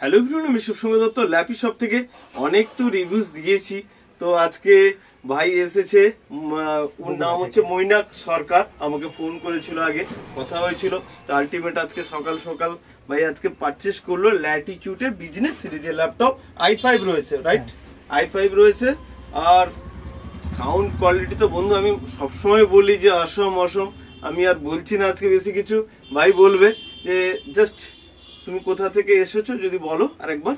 Hello everyone, আমি সবসময় Dutta lappy shop থেকে অনেক তো রিভিউজ দিয়েছি। তো আজকে ভাই এসেছে, ওর নাম হচ্ছে মৈনাক সরকার। আমাকে ফোন করেছিল, আগে কথা হয়েছিল। তো আলটিমেট আজকে সকাল সকাল ভাই আজকে পারচেস করলো ল্যাটিটিউডের বিজনেস সিরিজের ল্যাপটপ। i5 রয়েছে, রাইট? i5 রয়েছে। আর সাউন্ড কোয়ালিটি তো বন্ধু আমি সবসময় বলি যে অসম অসম। আমি আর বলছি না আজকে বেশি কিছু, ভাই বলবে যে জাস্ট তুমি কোথা থেকে এসেছো যদি বলো আরেকবার।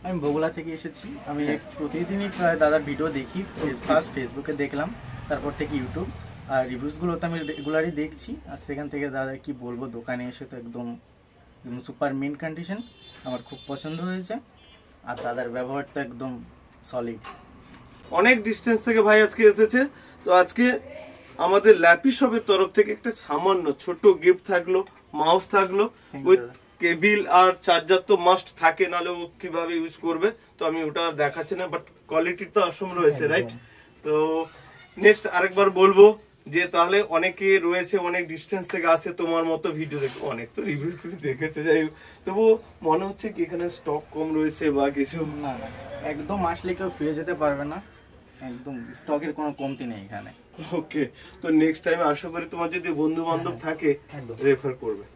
আমি বগুড়া থেকে এসেছি। আমি প্রতিদিনই প্রায় দাদার ভিডিও দেখি। ফার্স্ট ফেসবুকে দেখলাম, তারপর থেকে ইউটিউব আর রিভিউসগুলো তো আমি রেগুলারই দেখছি। আর সেখান থেকে দাদা কি বলবো, দোকানে এসে তো একদম সুপার মিন কন্ডিশন, আমার খুব পছন্দ হয়েছে। আর দাদার ব্যবহারটা একদম সলিড। অনেক ডিস্টেন্স থেকে ভাই আজকে এসেছে। তো আজকে আমাদের ল্যাপি শপের তরফ থেকে একটা সামান্য ছোট গিফট থাকলো, মাউস থাকলো উইথ কেবিল আর চার্জার তো মাস্ট থাকে, নাহলে ও কিভাবে ইউজ করবে। তো আমি ওটা আর দেখাচ্ছি না, বাট কোয়ালিটি তো অসম রয়েছে, রাইট? তো নেক্সট আরেকবার বলবো যে তাহলে অনেকে রয়েছে অনেক ডিস্টেন্স থেকে আসে তোমার মতো ভিডিও দেখো, অনেক তো রিভিউজ তুমি দেখেছো, যাই হোক তবু মনে হচ্ছে কি এখানে স্টক কম রয়েছে বা কিছু? না না, একদম আসলে কেউ ফিরে যেতে পারবে না, একদম স্টকের কোনো কমতি নেই এখানে। ওকে, তো নেক্সট টাইম আশা করি তোমার যদি বন্ধু বান্ধব থাকে রেফার করবে।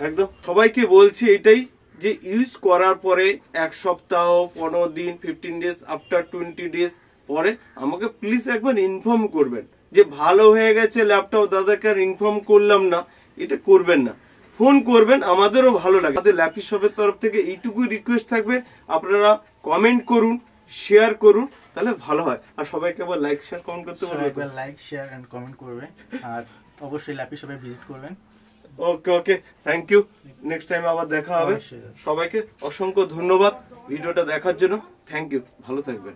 একদম সবাইকে বলছি এটাই যে ইউজ করার পরে 1 সপ্তাহ, 15 দিন, 15 ডেজ, আফটার 20 ডেজ পরে আমাকে প্লিজ একবার ইনফর্ম করবেন যে ভালো হয়ে গেছে ল্যাপটপ, দাদাকে আর ইনফর্ম করলাম না, এটা করবেন না। ফোন করবেন, আমাদেরও ভালো লাগে। আমাদের ল্যাপি শপের তরফ থেকে এইটুকুই রিকোয়েস্ট থাকবে, আপনারা কমেন্ট করুন, শেয়ার করুন, তাহলে ভালো হয়। আর সবাইকে আবার লাইক শেয়ার কমেন্ট করতে বলবেন, লাইক শেয়ার এন্ড কমেন্ট করবে। আর অবশ্যই ল্যাপি শপে ভিজিট করবেন। ওকে ওকে, থ্যাংক ইউ। নেক্সট টাইম আবার দেখা হবে। সবাইকে অসংখ্য ধন্যবাদ ভিডিওটা দেখার জন্য। থ্যাংক ইউ, ভালো থাকবেন।